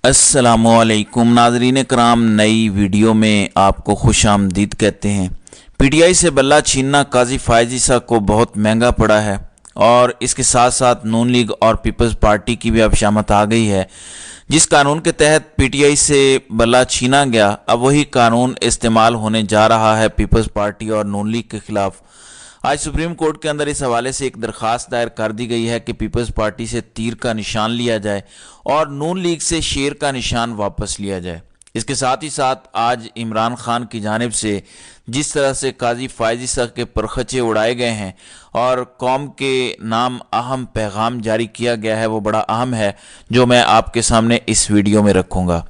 अस्सलामु अलैकुम नाजरीन कराम, नई वीडियो में आपको खुश आमदीद कहते हैं। पीटीआई से बल्ला छीनना काजी फायज ईसा को बहुत महंगा पड़ा है और इसके साथ साथ नून लीग और पीपल्स पार्टी की भी अब शामत आ गई है। जिस कानून के तहत पीटीआई से बल्ला छीना गया, अब वही कानून इस्तेमाल होने जा रहा है पीपल्स पार्टी और नून लीग के खिलाफ। आज सुप्रीम कोर्ट के अंदर इस हवाले से एक दरख्वास्त दायर कर दी गई है कि पीपल्स पार्टी से तीर का निशान लिया जाए और नून लीग से शेर का निशान वापस लिया जाए। इसके साथ ही साथ आज इमरान खान की जानिब से जिस तरह से काजी फायज ईसा के परखचे उड़ाए गए हैं और कौम के नाम अहम पैगाम जारी किया गया है, वो बड़ा अहम है, जो मैं आपके सामने इस वीडियो में रखूँगा।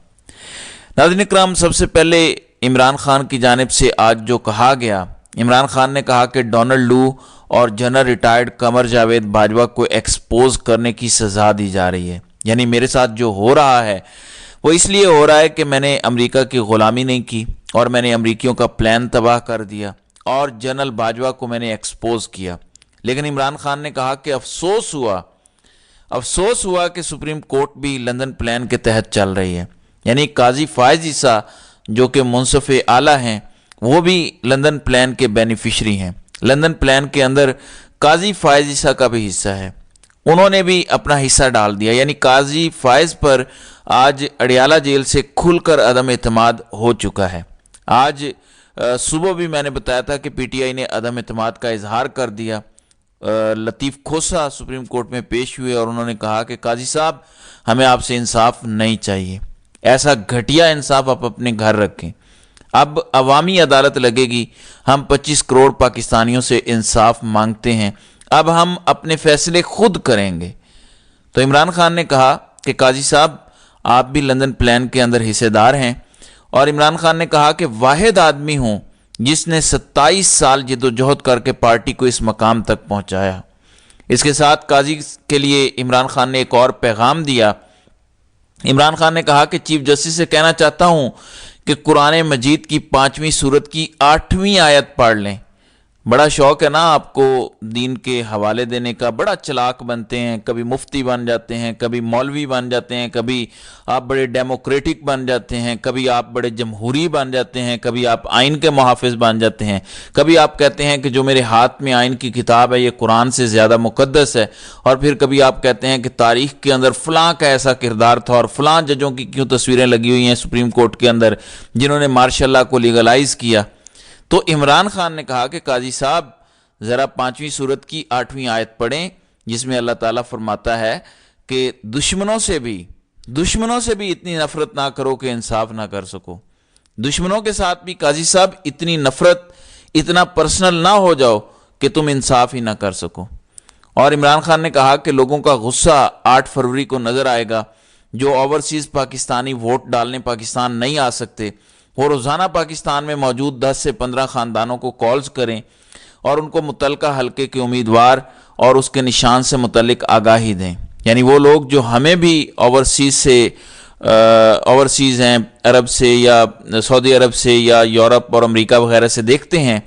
नाज़रीन इकराम, सबसे पहले इमरान खान की जानिब से आज जो कहा गया, इमरान खान ने कहा कि डोनाल्ड लू और जनरल रिटायर्ड कमर जावेद बाजवा को एक्सपोज करने की सज़ा दी जा रही है। यानी मेरे साथ जो हो रहा है वो इसलिए हो रहा है कि मैंने अमेरिका की ग़ुलामी नहीं की और मैंने अमेरिकियों का प्लान तबाह कर दिया और जनरल बाजवा को मैंने एक्सपोज किया। लेकिन इमरान खान ने कहा कि अफसोस हुआ कि सुप्रीम कोर्ट भी लंदन प्लान के तहत चल रही है। यानी काजी फायज ईसा जो कि मुंसफ़ आला हैं, वो भी लंदन प्लान के बेनिफिशरी हैं। लंदन प्लान के अंदर काजी फायज ईसा का भी हिस्सा है, उन्होंने भी अपना हिस्सा डाल दिया। यानी काजी फायज पर आज अडियाला जेल से खुलकर अदम एतमाद हो चुका है। आज सुबह भी मैंने बताया था कि पीटीआई ने अदम एतमाद का इजहार कर दिया। लतीफ़ खोसा सुप्रीम कोर्ट में पेश हुए और उन्होंने कहा कि काजी साहब, हमें आपसे इंसाफ नहीं चाहिए, ऐसा घटिया इंसाफ आप अपने घर रखें, अब अवामी अदालत लगेगी, हम 25 करोड़ पाकिस्तानियों से इंसाफ मांगते हैं, अब हम अपने फैसले खुद करेंगे। तो इमरान खान ने कहा कि काजी साहब, आप भी लंदन प्लान के अंदर हिस्सेदार हैं। और इमरान खान ने कहा कि वाहिद आदमी हूं जिसने 27 साल जद्दोजहद करके पार्टी को इस मकाम तक पहुंचाया। इसके साथ काजी के लिए इमरान खान ने एक और पैगाम दिया। इमरान खान ने कहा कि चीफ जस्टिस से कहना चाहता हूं कि कुरान मजीद की 5वीं सूरत की 8वीं आयत पढ़ लें। बड़ा शौक है ना आपको दीन के हवाले देने का, बड़ा चालाक बनते हैं, कभी मुफ्ती बन जाते हैं, कभी मौलवी बन जाते हैं, कभी आप बड़े डेमोक्रेटिक बन जाते हैं, कभी आप बड़े जमहूरी बन जाते हैं, कभी आप आइन के मुहाफिज बन जाते हैं, कभी आप कहते हैं कि जो मेरे हाथ में आइन की किताब है ये कुरान से ज़्यादा मुकद्दस है, और फिर कभी आप कहते हैं कि तारीख़ के अंदर फ़लाँ का ऐसा किरदार था और फ़लाँ जजों की क्यों तस्वीरें लगी हुई हैं सुप्रीम कोर्ट के अंदर जिन्होंने मार्शल लॉ को लीगलाइज़ किया। तो इमरान खान ने कहा कि काजी साहब, ज़रा 5वीं सूरत की 8वीं आयत पढ़ें, जिसमें अल्लाह ताला फरमाता है कि दुश्मनों से भी इतनी नफ़रत ना करो कि इंसाफ ना कर सको। दुश्मनों के साथ भी काजी साहब इतनी नफ़रत, इतना पर्सनल ना हो जाओ कि तुम इंसाफ ही ना कर सको। और इमरान खान ने कहा कि लोगों का गुस्सा 8 फरवरी को नज़र आएगा। जो ओवरसीज़ पाकिस्तानी वोट डालने पाकिस्तान नहीं आ सकते, वो रोज़ाना पाकिस्तान में मौजूद 10 से 15 ख़ानदानों को कॉल्स करें और उनको मुतल्लिका हल्के के उम्मीदवार और उसके निशान से मुतल्लिक आगाही दें। यानी वो लोग जो हमें भी ओवरसीज़ हैं, अरब से या सऊदी अरब से या यूरोप और अमेरिका वगैरह से देखते हैं,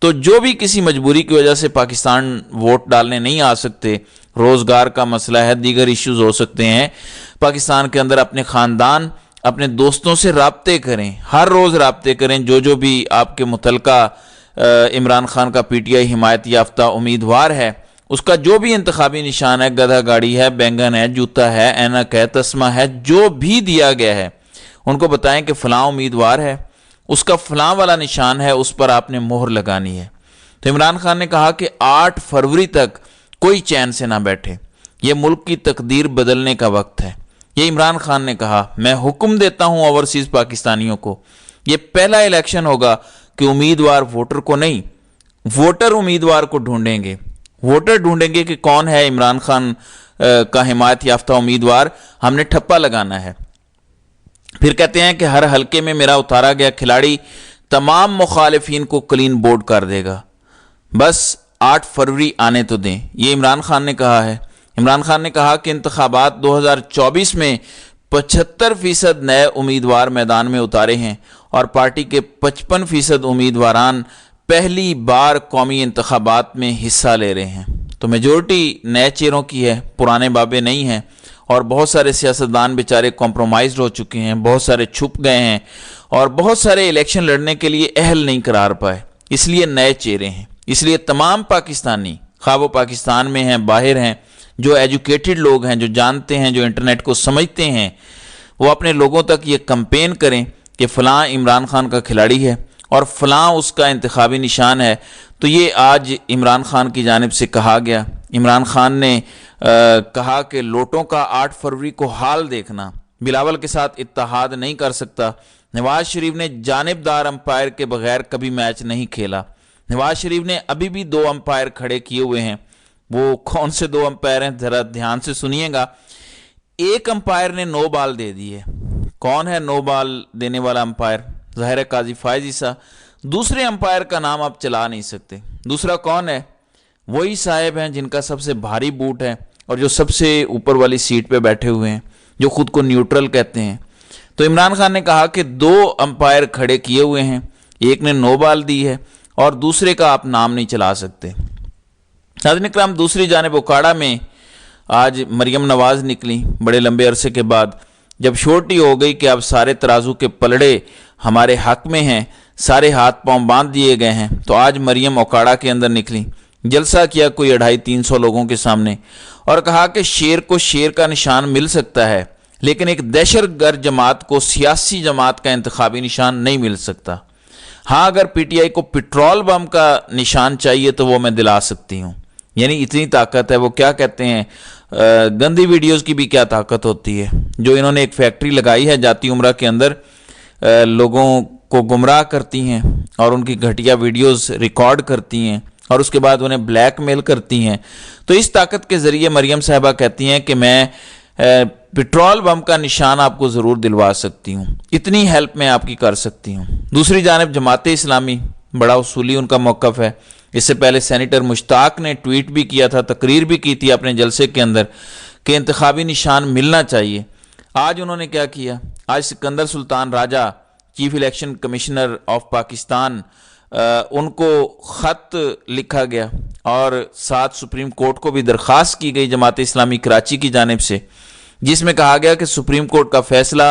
तो जो भी किसी मजबूरी की वजह से पाकिस्तान वोट डालने नहीं आ सकते, रोज़गार का मसला है, दीगर इश्यूज़ हो सकते हैं, पाकिस्तान के अंदर अपने ख़ानदान, अपने दोस्तों से राब्ते करें, हर रोज़ राब्ते करें। जो भी आपके मुतल्लिका इमरान खान का पीटीआई हिमायत याफ्ता उम्मीदवार है, उसका जो भी इंतखाबी निशान है, गधा गाड़ी है, बैंगन है, जूता है, ऐनक है, तस्मा है, जो भी दिया गया है, उनको बताएं कि फ़लाँ उम्मीदवार है, उसका फ़लाँ वाला निशान है, उस पर आपने मोहर लगानी है। तो इमरान खान ने कहा कि 8 फरवरी तक कोई चैन से ना बैठे, ये मुल्क की तकदीर बदलने का वक्त है। ये इमरान खान ने कहा। मैं हुक्म देता हूं ओवरसीज़ पाकिस्तानियों को, ये पहला इलेक्शन होगा कि उम्मीदवार वोटर को नहीं, वोटर उम्मीदवार को ढूंढेंगे। वोटर ढूंढेंगे कि कौन है इमरान खान का हिमायत याफ्ता उम्मीदवार, हमने ठप्पा लगाना है। फिर कहते हैं कि हर हल्के में मेरा उतारा गया खिलाड़ी तमाम मुखालिफिन को क्लीन बोर्ड कर देगा, बस 8 फरवरी आने तो दें, ये इमरान खान ने कहा है। इमरान खान ने कहा कि इंतखाबात 2024 में 75% नए उम्मीदवार मैदान में उतारे हैं और पार्टी के 55% उम्मीदवारान पहली बार कौमी इंतखाबात में हिस्सा ले रहे हैं। तो मेजॉरिटी नए चेहरों की है, पुराने बाबे नहीं हैं। اور بہت سارے سیاستدان بیچارے کمپرومائزڈ ہو چکے ہیں، بہت سارے چھپ گئے ہیں اور بہت سارے الیکشن لڑنے کے لیے اہل نہیں قرار پائے، اس لیے نئے چہرے ہیں۔ اس لیے تمام پاکستانی، خواہ وہ پاکستان میں ہیں باہر ہیں، جو ایجوکیٹڈ لوگ ہیں، جو جانتے ہیں، جو انٹرنیٹ کو سمجھتے ہیں، وہ اپنے لوگوں تک یہ کمپین کریں کہ فلاں عمران خان کا کھلاڑی ہے اور فلاں اس کا انتخابی نشان ہے۔ تو یہ آج عمران خان کی جانب سے کہا گیا۔ عمران خان نے کہا کہ لوٹوں کا 8 فروری کو حال دیکھنا، بلاول کے ساتھ اتحاد نہیں کر سکتا۔ نواز شریف نے جانبدار امپائر کے بغیر کبھی میچ نہیں کھیلا۔ نواز شریف نے ابھی بھی 2 امپائر کھڑے کیے ہوئے ہیں۔ وہ کون سے 2 امپائر ہیں ذرا دھیان سے سنیے گا۔ ایک امپائر نے 9 بال دے دی ہے۔ کون ہے 9 بال دینے والا امپائر؟ ظاہر ہے قاضی فائز عیسیٰ۔ دوسرے امپائر کا نام آپ چلا نہیں سکتے۔ دوسرا کون ہے؟ وہی صاحب ہیں جن کا سب سے بھاری بوٹ ہے اور جو سب سے اوپر والی سیٹ پہ بیٹھے ہوئے ہیں، جو خود کو نیوٹرل کہتے ہیں۔ تو عمران خان نے کہا کہ 2 امپائر کھڑے کیے ہوئے ہیں، ایک نے 9 بال دی ہے اور دوسرے کا آپ نام نہیں چلا سکتے۔ ناظرین اکرام، دوسری جانب اوکاڑا میں آج مریم نواز نکلی بڑے لمبے عرصے کے بعد، جب شورٹی ہو گئی کہ اب سارے ترازو کے پلڑے ہمارے حق میں ہیں، سارے ہاتھ پاؤں باندھ دیے گئے ہیں، تو آج مریم اوکاڑا کے اندر نکلی، جلسہ کیا کوئی 250-300 لوگوں کے سامنے اور کہا کہ شیر کو شیر کا نشان مل سکتا ہے، لیکن ایک دہشت گرد جماعت کو سیاسی جماعت کا انتخابی نشان نہیں مل سکتا۔ ہاں، اگر پی ٹی آئی کو پٹرول بم کا نشان چاہیے تو وہ میں دلا سکتی ہوں، یعنی اتنی طاقت ہے۔ وہ کیا کہتے ہیں، گندی ویڈیوز کی بھی کیا طاقت ہوتی ہے، جو انہوں نے ایک فیکٹری لگائی ہے جاتی عمرہ کے اندر، لوگوں کو گمراہ کرتی ہیں اور ان کی گھٹیا ویڈیوز ریکارڈ کرتی ہیں اور اس کے بعد انہیں بلیک میل کرتی ہیں۔ تو اس طاقت کے ذریعے مریم صاحبہ کہتی ہیں کہ میں پٹرول بم کا نشان آپ کو ضرور دلوا سکتی ہوں، اتنی ہیلپ میں آپ کی کر سکتی ہوں۔ دوسری جانب جماعت اسلامی، بڑا اصولی ان کا موقف ہے۔ اس سے پہلے سینیٹر مشتاق نے ٹویٹ بھی کیا تھا، تقریر بھی کی تھی اپنے جلسے کے اندر کہ انتخابی نشان ملنا چاہیے۔ آج انہوں نے کیا کیا؟ آج Sikandar Sultan Raja, chief election commissioner of Pakistan, ان کو خط لکھا گیا اور ساتھ سپریم کورٹ کو بھی درخواست کی گئی جماعت اسلامی کراچی کی جانب سے، جس میں کہا گیا کہ سپریم کورٹ کا فیصلہ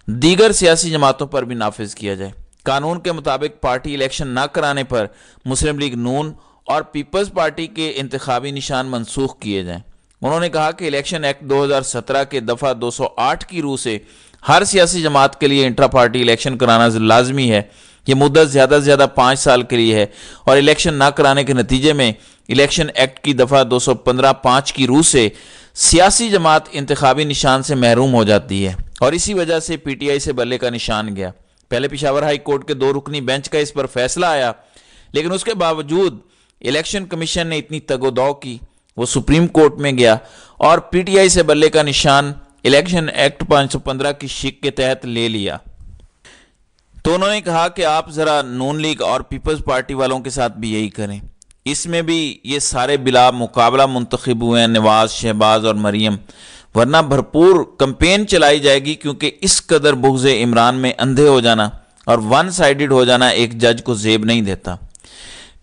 دیگر سیاسی جماعتوں پر بھی نافذ کیا جائے۔ قانون کے مطابق پارٹی الیکشن نہ کرانے پر مسلم لیگ نون اور پیپلز پارٹی کے انتخابی نشان منسوخ کیے جائیں۔ انہوں نے کہا کہ الیکشن ایکٹ 2017 کے دفعہ 208 کی روح سے ہر سیاسی جماعت کے لیے انٹرا پارٹی الیکشن کرانا لازمی ہے۔ یہ مدت زیادہ سے زیادہ 5 سال کے لیے ہے اور الیکشن نہ کرانے کے نتیجے میں الیکشن ایکٹ کی دفعہ 215(5) کی روح سے سیاسی جماعت انتخابی نشان سے محروم ہو جاتی ہے، اور اسی وجہ سے پی ٹی آئی سے بلے کا نشان گیا۔ پہلے پشاور ہائی کورٹ کے 2 رکنی بینچ کا اس پر فیصلہ آیا، لیکن اس کے باوجود الیکشن کمیشن نے اتنی تگ و دو کی، وہ سپریم کورٹ میں گیا اور پی ٹی آئی سے بلے کا نشان الیکشن ایکٹ 515 کی شق کے تحت لے لیا۔ تو انہوں نے کہا کہ آپ ذرا نون لیگ اور پیپلز پارٹی والوں کے ساتھ بھی یہی کریں، اس میں بھی یہ سارے بلا مقابلہ منتخب ہوئے ہیں، نواز، شہباز اور مریم، ورنہ بھرپور کمپین چلائی جائے گی، کیونکہ اس قدر بغض عمران میں اندھے ہو جانا اور ون سائیڈڈ ہو جانا ایک جج کو زیب نہیں دیتا۔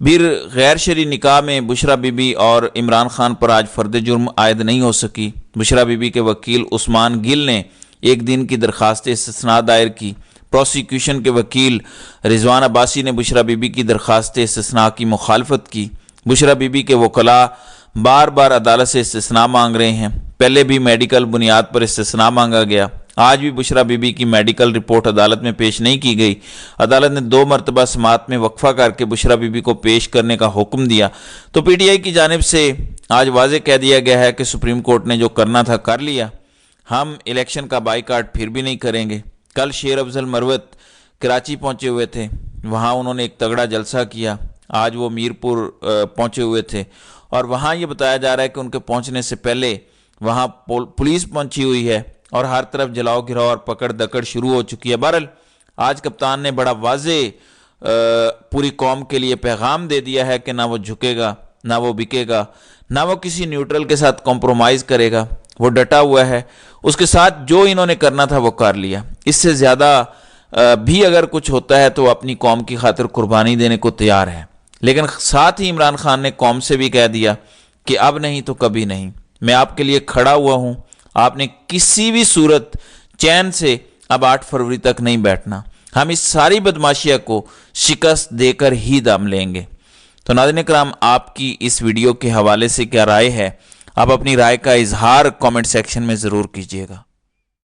پھر غیر شرعی نکاح میں بشرا بی بی اور عمران خان پر آج فرد جرم عائد نہیں ہو سکی۔ بشرا بی بی کے وکیل عثمان گل نے 1 دن کی درخواست استثناء دائر کی۔ پروسیکیوشن کے وکیل رضوان عباسی نے بشرا بی بی کی درخواست استثناء کی مخالفت کی۔ بشرا بی بی کے وکلاء بار بار عدالت سے استثناء مانگ رہے ہیں، پہلے بھی میڈیکل بنیاد پر استثناء مانگا گیا، آج بھی بشرا بی بی کی میڈیکل رپورٹ عدالت میں پیش نہیں کی گئی۔ عدالت نے 2 مرتبہ سماعت میں وقفہ کر کے بشرا بی بی کو پیش کرنے کا حکم دیا۔ تو پی ٹی آئی کی جانب سے آج واضح کہہ دیا گیا ہے کہ سپریم کورٹ نے جو کرنا تھا کر لیا، ہم الیکشن کا بائیکاٹ پھر بھی نہیں کریں گے۔ کل شیر افضل مروت کراچی پہنچے ہوئے تھے، وہاں انہوں نے ایک تگڑا جلسہ کیا۔ آج وہ میرپور پہنچے ہوئے تھے اور وہاں یہ بتایا جا رہا ہے کہ ان کے پہنچنے سے پہلے وہاں پولیس پہنچی ہوئی ہے اور ہر طرف جلاؤ گھراؤ اور پکڑ دکڑ شروع ہو چکی ہے۔ بہرحال آج کپتان نے بڑا واضح پوری قوم کے لیے پیغام دے دیا ہے کہ نہ وہ جھکے گا، نہ وہ بکے گا، نہ وہ کسی نیوٹرل کے ساتھ کمپرومائز کرے گا، وہ ڈٹا ہوا ہے، اس کے ساتھ جو انہوں نے کرنا تھا وہ کر لیا۔ اس سے زیادہ بھی اگر کچھ ہوتا ہے تو اپنی قوم کی خاطر قربانی دینے کو تیار ہے، لیکن ساتھ ہی عمران خان نے قوم سے بھی کہہ دیا کہ اب نہیں تو کبھی نہیں، میں آپ کے لیے کھڑا ہوا ہوں आपने किसी भी सूरत चैन से अब 8 फरवरी तक नहीं बैठना। हम इस सारी बदमाशिया को शिकस्त देकर ही दम लेंगे। तो नाज़रीन कराम, आपकी इस वीडियो के हवाले से क्या राय है? आप अपनी राय का इजहार कमेंट सेक्शन में ज़रूर कीजिएगा।